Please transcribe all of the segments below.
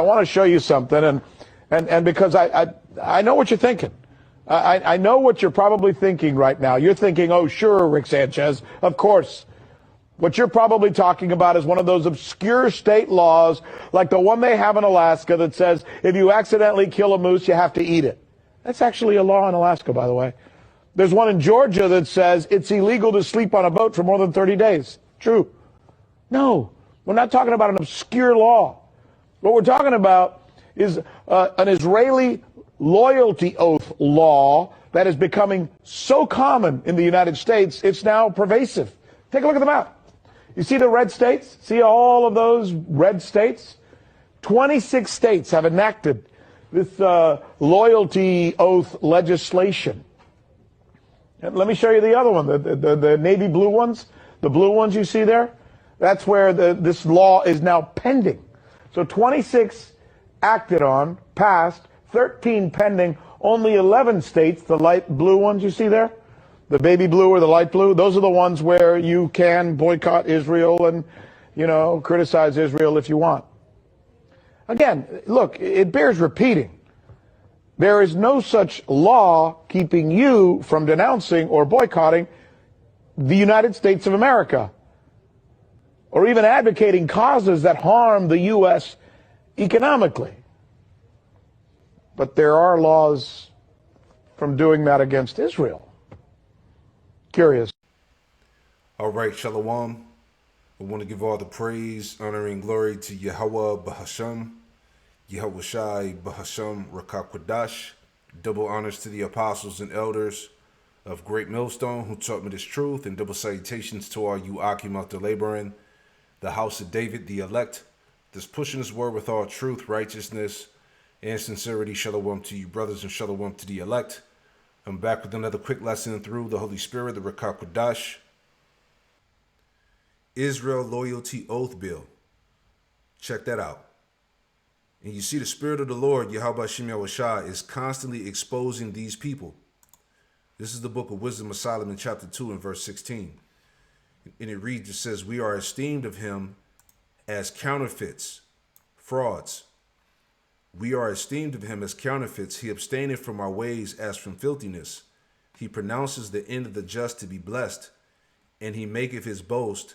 want to show you something, and because I know what you're thinking. I know what you're probably thinking right now. You're thinking, oh, sure, Rick Sanchez, of course. What you're probably talking about is one of those obscure state laws, like the one they have in Alaska that says if you accidentally kill a moose, you have to eat it. That's actually a law in Alaska, by the way. There's one in Georgia that says it's illegal to sleep on a boat for more than 30 days. True. No, we're not talking about an obscure law. What we're talking about is an Israeli loyalty oath law that is becoming so common in the United States, it's now pervasive. Take a look at the map. You see the red states? See all of those red states? 26 states have enacted this loyalty oath legislation. And let me show you the other one, the navy blue ones. The blue ones you see there? That's where this law is now pending. So 26 acted on, passed, 13 pending, only 11 states, the light blue ones you see there? The baby blue or the light blue, those are the ones where you can boycott Israel and, criticize Israel if you want. Again, look, it bears repeating. There is no such law keeping you from denouncing or boycotting the United States of America, or even advocating causes that harm the U.S. economically. But there are laws from doing that against Israel. Curious. All right, Shalom. I want to give all the praise, honor, and glory to Yahweh Bahasham, Yahweh Shai Bahasham Rakakwadash. Double honors to the apostles and elders of Great Millstone who taught me this truth, and double salutations to all you Akim out there laboring, the house of David, the elect, that's pushing his word with all truth, righteousness, and sincerity. Shalom to you brothers, and shalom to the elect. I'm back with another quick lesson through the Holy Spirit, the Rakak Kodash. Israel Loyalty Oath Bill. Check that out. And you see the Spirit of the Lord, Yahweh Shem Yahushua, is constantly exposing these people. This is the book of Wisdom of Solomon, chapter 2 and verse 16. And it reads, it says, we are esteemed of him as counterfeits, frauds. We are esteemed of him as counterfeits. He abstaineth from our ways as from filthiness. He pronounces the end of the just to be blessed, and he maketh his boast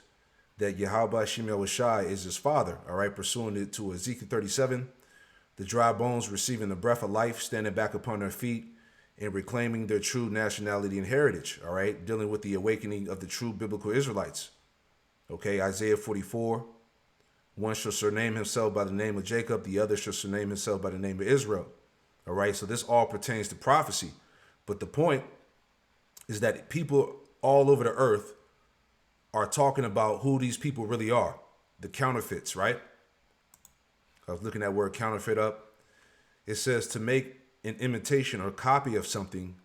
that Yahweh Shem Yahushua is his father. All right, pursuing it to Ezekiel 37, the dry bones receiving the breath of life, standing back upon their feet, and reclaiming their true nationality and heritage. All right, dealing with the awakening of the true biblical Israelites. Okay, Isaiah 44. One shall surname himself by the name of Jacob. The other shall surname himself by the name of Israel. All right. So this all pertains to prophecy. But the point is that people all over the earth are talking about who these people really are. The counterfeits, right? I was looking at word counterfeit up. It says to make an imitation or copy of something,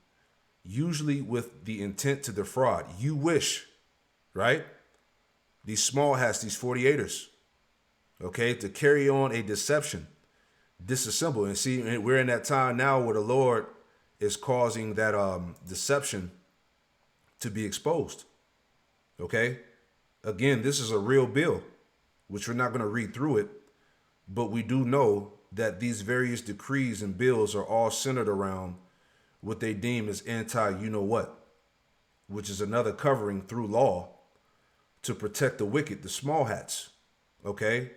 usually with the intent to defraud. You wish, right? These small hats, these 48ers. Okay, to carry on a deception, disassemble. And see, we're in that time now where the Lord is causing that deception to be exposed. Okay, again, this is a real bill, which we're not going to read through it, but we do know that these various decrees and bills are all centered around what they deem as anti-you-know-what, which is another covering through law to protect the wicked, the small hats. Okay.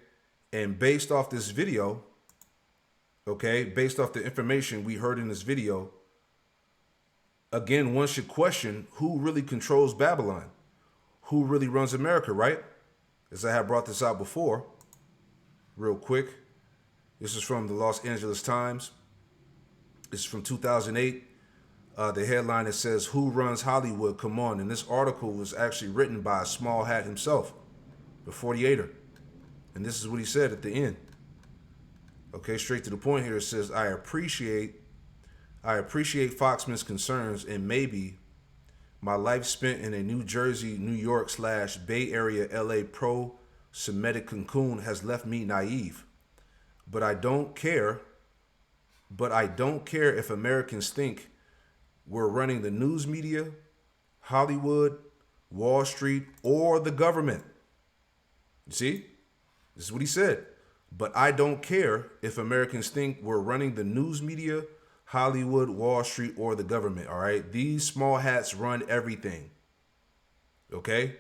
And based off this video, okay, based off the information we heard in this video, again, one should question who really controls Babylon, who really runs America, right? As I have brought this out before, real quick. This is from the Los Angeles Times. This is from 2008. The headline, it says, "Who runs Hollywood? Come on." And this article was actually written by a small hat himself, the 48er. And this is what he said at the end. Okay, straight to the point here. It says, I appreciate Foxman's concerns, and maybe my life spent in a New Jersey, New York / Bay Area, LA pro-Semitic cocoon has left me naive. But I don't care if Americans think we're running the news media, Hollywood, Wall Street, or the government. You see? This is what he said. But I don't care if Americans think we're running the news media, Hollywood, Wall Street, or the government. All right. These small hats run everything. Okay.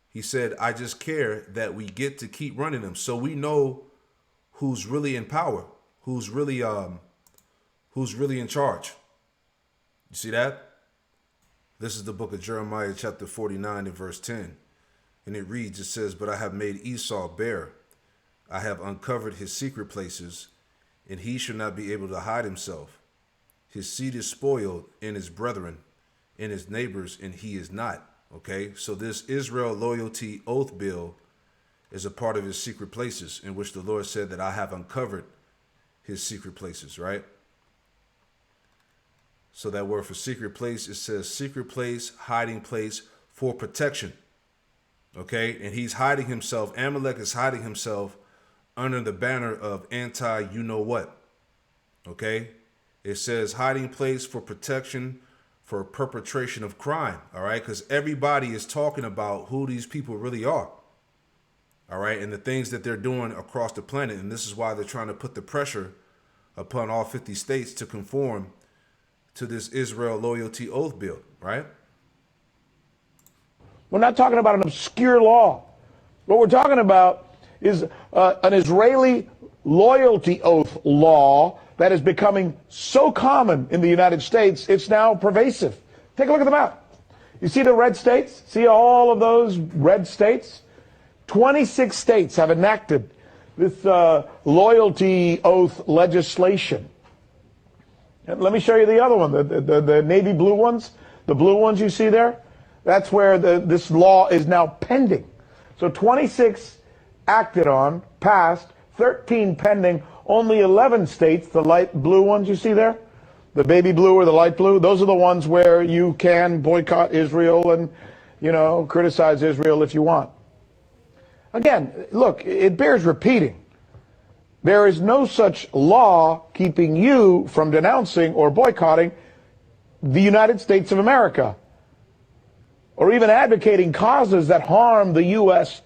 He said, I just care that we get to keep running them. So we know who's really in power, who's really in charge. You see that? This is the book of Jeremiah, chapter 49 and verse 10. And it reads, it says, but I have made Esau bare. I have uncovered his secret places, and he shall not be able to hide himself. His seed is spoiled in his brethren, in his neighbors, and he is not. Okay, so this Israel loyalty oath bill is a part of his secret places, in which the Lord said that I have uncovered his secret places, right? So that word for secret place, it says secret place, hiding place for protection. Okay, and he's hiding himself. Amalek is hiding himself under the banner of anti-you-know-what. Okay, it says hiding place for protection for perpetration of crime. All right, because everybody is talking about who these people really are. All right, and the things that they're doing across the planet. And this is why they're trying to put the pressure upon all 50 states to conform to this Israel loyalty oath bill, right? We're not talking about an obscure law. What we're talking about is an Israeli loyalty oath law that is becoming so common in the United States, it's now pervasive. Take a look at the map. You see the red states? See all of those red states? 26 states have enacted this loyalty oath legislation. And let me show you the other one, the navy blue ones. The blue ones you see there? That's where this law is now pending. So 26 acted on, passed, 13 pending, only 11 states, the light blue ones you see there, the baby blue or the light blue, those are the ones where you can boycott Israel and, criticize Israel if you want. Again, look, it bears repeating. There is no such law keeping you from denouncing or boycotting the United States of America, or even advocating causes that harm the U.S.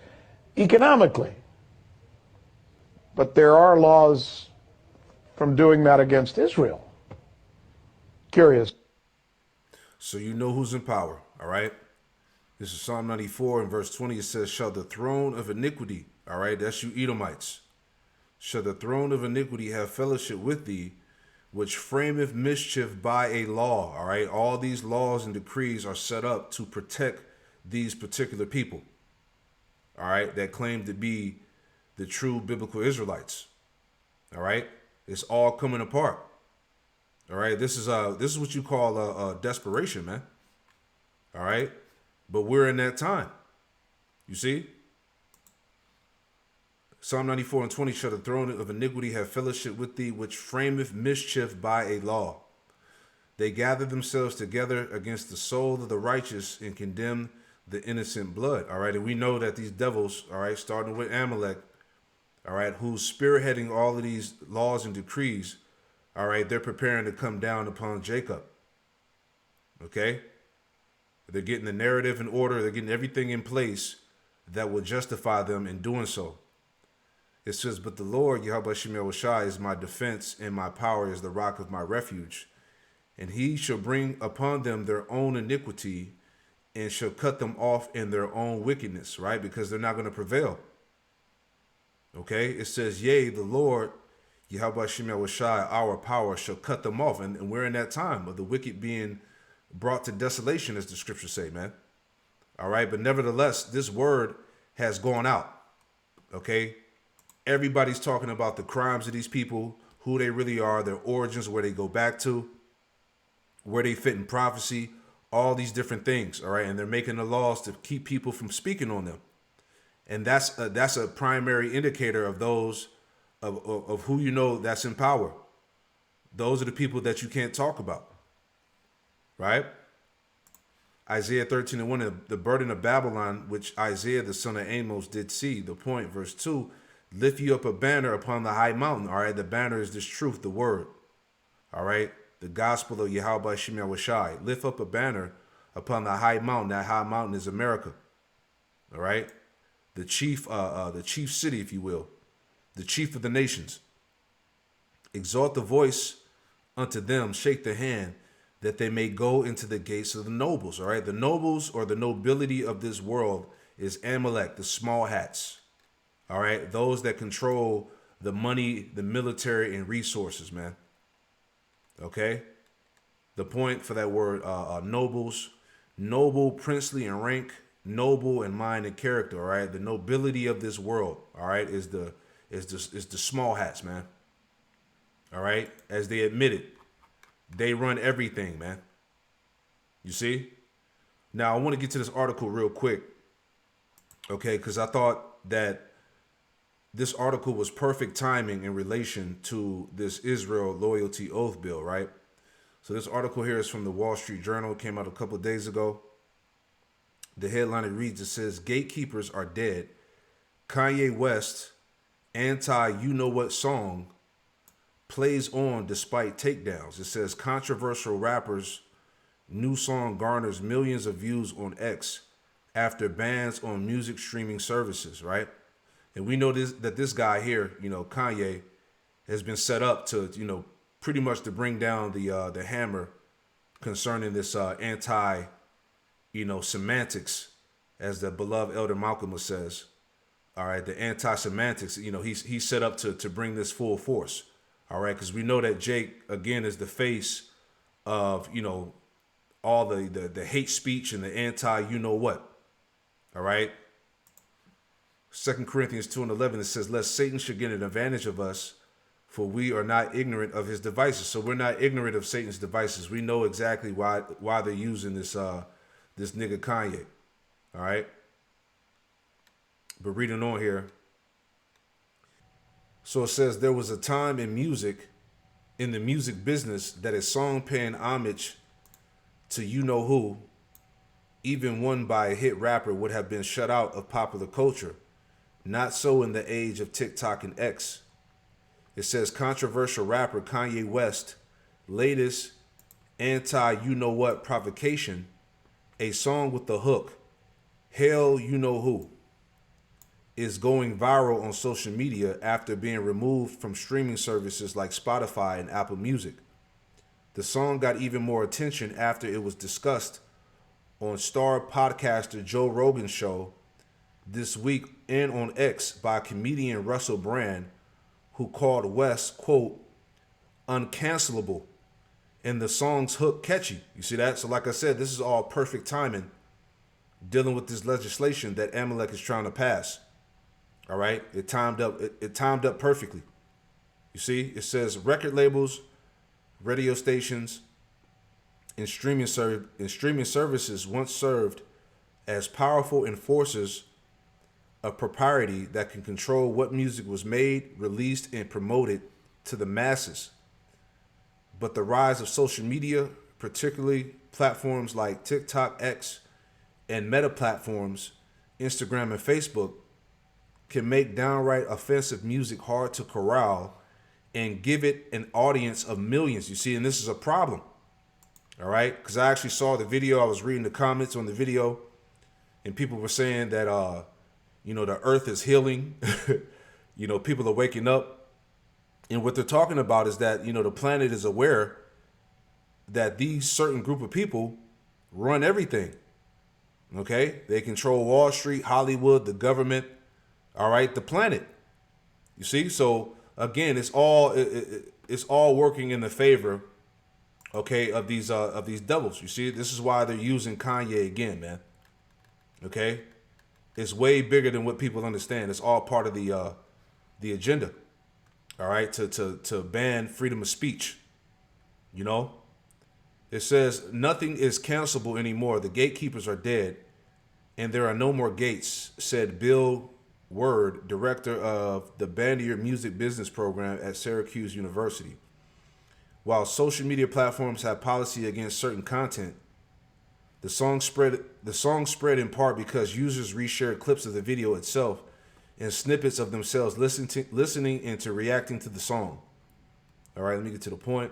economically. But there are laws from doing that against Israel. Curious. So you know who's in power, all right? This is Psalm 94 and verse 20. It says, shall the throne of iniquity, all right, that's you Edomites, shall the throne of iniquity have fellowship with thee, which frameth mischief by a law, all right? All these laws and decrees are set up to protect these particular people, all right, that claim to be the true biblical Israelites, all right? It's all coming apart, all right? This is what you call desperation, man, all right? But we're in that time, you see? Psalm 94 and 20, shall the throne of iniquity have fellowship with thee, which frameth mischief by a law. They gather themselves together against the soul of the righteous and condemn the innocent blood. All right. And we know that these devils, all right, starting with Amalek, all right, who's spearheading all of these laws and decrees, all right, they're preparing to come down upon Jacob. Okay. They're getting the narrative in order. They're getting everything in place that will justify them in doing so. It says, but the Lord, Yahweh Shemel Shai, is my defense, and my power is the rock of my refuge. And he shall bring upon them their own iniquity, and shall cut them off in their own wickedness, right? Because they're not going to prevail. Okay? It says, yea, the Lord, Yahweh Shemel Shai, our power, shall cut them off. And we're in that time of the wicked being brought to desolation, as the scriptures say, man. All right? But nevertheless, this word has gone out. Okay? Everybody's talking about the crimes of these people, who they really are, their origins, where they go back to, where they fit in prophecy, all these different things, all right? And they're making the laws to keep people from speaking on them. And that's a primary indicator of those, of who you know that's in power. Those are the people that you can't talk about, right? Isaiah 13 and 1, the burden of Babylon, which Isaiah the son of Amos did see. The point, verse 2, lift you up a banner upon the high mountain. All right, the banner is this truth, the word. All right, the gospel of Yahweh Shemel Shai. Lift up a banner upon the high mountain. That high mountain is America. All right, the chief city, if you will, the chief of the nations. Exalt the voice unto them, shake the hand, that they may go into the gates of the nobles. All right. The nobles, or the nobility of this world, is Amalek, the small hats. All right. Those that control the money, the military, and resources, man. Okay. The point for that word, nobles, noble, princely in rank, noble in mind and character. All right. The nobility of this world, all right, is the small hats, man. All right. As they admitted, they run everything, man. You see? Now, I want to get to this article real quick, okay, because I thought that this article was perfect timing in relation to this Israel loyalty oath bill, right? So this article here is from the Wall Street Journal. It came out a couple of days ago. The headline, it reads, it says, gatekeepers are dead. Kanye West anti-you-know-what song plays on despite takedowns. It says controversial rapper's new song garners millions of views on X after bans on music streaming services, right? And we know that this guy here, Kanye, has been set up to, pretty much to bring down the hammer concerning this anti, semantics, as the beloved Elder Malcolm says. All right, the anti-semantics, he's set up to bring this full force. All right, because we know that Jake, again, is the face of, all the hate speech and the anti-you-know-what. All right. 2 Corinthians 2:11, it says, lest Satan should get an advantage of us, for we are not ignorant of his devices. So we're not ignorant of Satan's devices. We know exactly why they're using this nigga Kanye. All right. But reading on here. So it says, there was a time in the music business, that a song paying homage to you-know-who, even one by a hit rapper, would have been shut out of popular culture. Not so in the age of TikTok and X. It says controversial rapper Kanye West, latest anti-you-know-what provocation, a song with the hook, Hail You Know Who, is going viral on social media after being removed from streaming services like Spotify and Apple Music. The song got even more attention after it was discussed on star podcaster Joe Rogan's show this week and on X by comedian Russell Brand, who called West, quote, uncancelable, and the song's hook catchy. You see that? So like I said, this is all perfect timing dealing with this legislation that Amalek is trying to pass. All right? It timed up perfectly. You see? It says record labels, radio stations, and streaming services once served as powerful enforcers of propriety that can control what music was made, released, and promoted to the masses. But the rise of social media, particularly platforms like TikTok, X, and meta platforms, Instagram and Facebook, can make downright offensive music hard to corral and give it an audience of millions. You see, and this is a problem. All right? Because I actually saw the video. I was reading the comments on the video, and people were saying that, the earth is healing. People are waking up. And what they're talking about is that, the planet is aware that these certain group of people run everything. Okay? They control Wall Street, Hollywood, the government, all right, the planet. You see? So again, it's all working in the favor, okay, of these devils. You see? This is why they're using Kanye again, man. Okay? It's way bigger than what people understand. It's all part of the agenda. All right, to ban freedom of speech. It says nothing is cancelable anymore. The gatekeepers are dead, and there are no more gates, said Bill Word, director of the Bandier Music Business Program at Syracuse University. While social media platforms have policy against certain content, the song spread in part because users reshared clips of the video itself and snippets of themselves listening and to reacting to the song. All right, let me get to the point.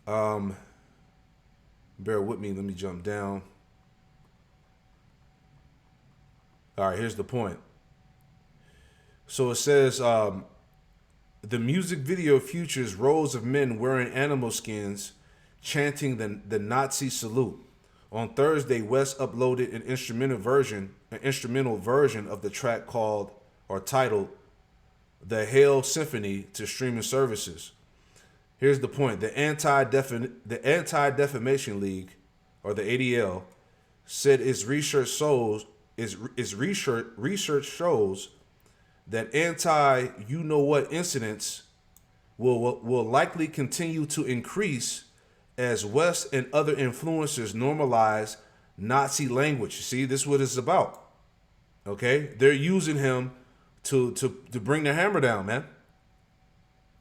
Bear with me. Let me jump down. All right, here's the point. So it says, the music video features rows of men wearing animal skins chanting the Nazi salute. On Thursday, West uploaded an instrumental version of the track called or titled "The Hail Symphony" to streaming services. Here's the point: the Anti-Defamation League, or the ADL, said its research shows that anti-you-know-what incidents will likely continue to increase as West and other influencers normalize Nazi language. See, this is what it's about. Okay, they're using him to bring the hammer down, man.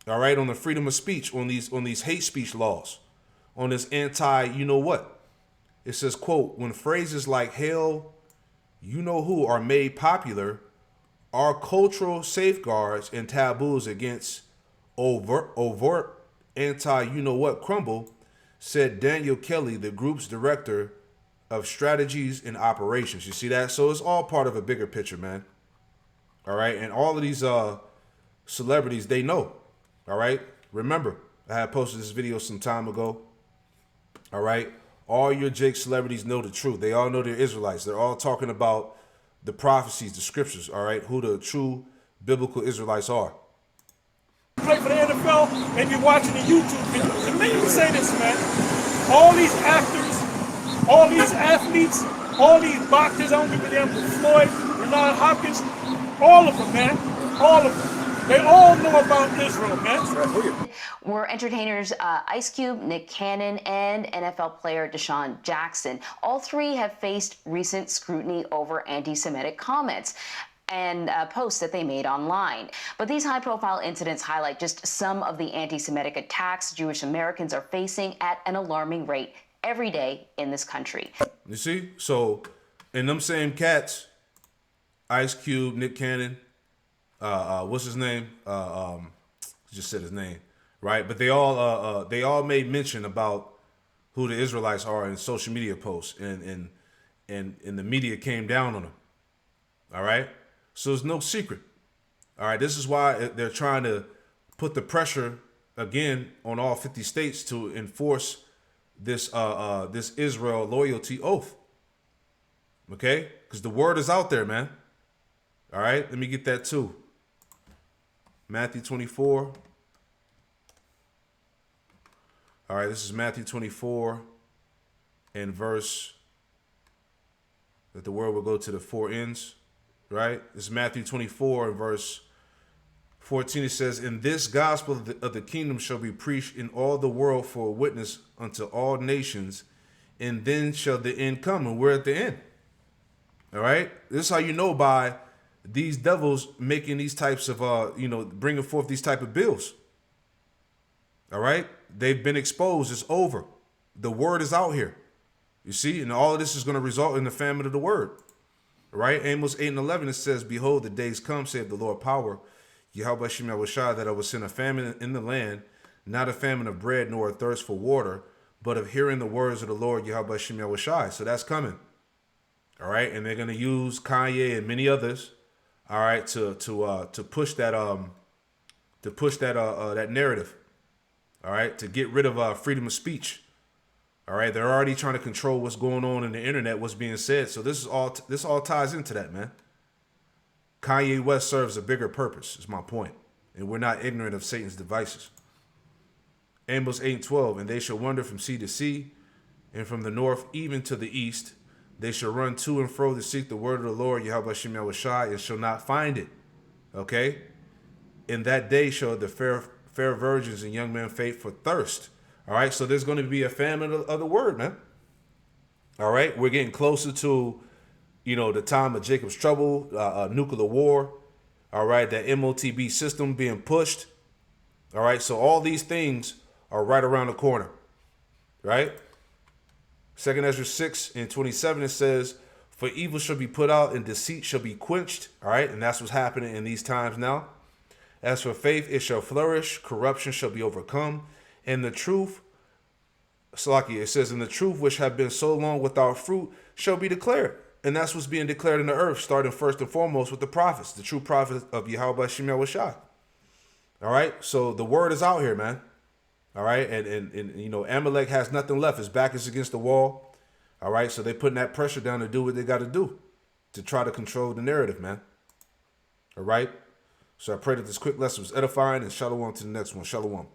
All right, on the freedom of speech, on these hate speech laws, on this anti-you-know-what. It says, quote, when phrases like "hell," "you know who" are made popular, our cultural safeguards and taboos against overt anti-you-know-what crumble, said Daniel Kelly, the group's director of strategies and operations. You see that? So it's all part of a bigger picture, man. All right, and all of these celebrities, they know. All right, remember, I had posted this video some time ago. All right, all your Jake celebrities know the truth. They all know they're Israelites. They're all talking about the prophecies, the scriptures, all right, who the true biblical Israelites are. Play for the NFL and you're watching the YouTube videos. And maybe say this, man. All these actors, all these athletes, all these boxers, I don't give a damn, Floyd, Bernard Hopkins, all of them, man. All of them. They all know about Israel, man. Were entertainers Ice Cube, Nick Cannon, and NFL player Deshaun Jackson. All three have faced recent scrutiny over anti-Semitic comments and posts that they made online. But these high-profile incidents highlight just some of the anti-Semitic attacks Jewish Americans are facing at an alarming rate every day in this country. You see? So, in them same cats, Ice Cube, Nick Cannon, what's his name? Just said his name, right? But they all made mention about who the Israelites are in social media posts, and the media came down on them. All right, so it's no secret. All right, this is why they're trying to put the pressure again on all 50 states to enforce this this Israel loyalty oath. Okay, because the word is out there, man. All right, let me get that too. Matthew 24. All right, this is Matthew 24 and verse that the word will go to the four ends, right? This is Matthew 24 and verse 14. It says, "In this gospel of the kingdom shall be preached in all the world for a witness unto all nations, and then shall the end come." And we're at the end. All right? This is how you know by these devils making these types of, bringing forth these type of bills. All right? They've been exposed. It's over. The word is out here. You see? And all of this is going to result in the famine of the word. All right? Amos 8 and 11, it says, "Behold, the days come, saith the Lord power, Yahweh Shem Yahushua, that I will send a famine in the land, not a famine of bread, nor a thirst for water, but of hearing the words of the Lord, Yahweh Shem Yahushua." So that's coming. All right? And they're going to use Kanye and many others, all right, to push that that narrative, all right, to get rid of freedom of speech. All right, they're already trying to control what's going on in the internet, what's being said. So this all ties into that, man. Kanye West serves a bigger purpose, is my point, and we're not ignorant of Satan's devices. Amos 8 and 12, "And they shall wander from sea to sea, and from the north even to the east. They shall run to and fro to seek the word of the Lord, Yahweh Shem Yahushua, and shall not find it." Okay? "In that day shall the fair virgins and young men faint for thirst." All right? So there's going to be a famine of the word, man. All right? We're getting closer to, the time of Jacob's trouble, nuclear war. All right? That MOTB system being pushed. All right? So all these things are right around the corner. Right? 2 Ezra 6 and 27, it says, "For evil shall be put out and deceit shall be quenched." All right, and that's what's happening in these times now. "As for faith, it shall flourish. Corruption shall be overcome. And the truth," Salaki, it says, "and the truth which have been so long without fruit shall be declared. And that's what's being declared in the earth, starting first and foremost with the prophets, the true prophets of Yahweh Shem Yahushua. All right, so the word is out here, man. All right, and you know, Amalek has nothing left. His back is against the wall. All right, so they're putting that pressure down to do what they got to do to try to control the narrative, man. All right, so I pray that this quick lesson was edifying, and shalom to the next one. Shalom.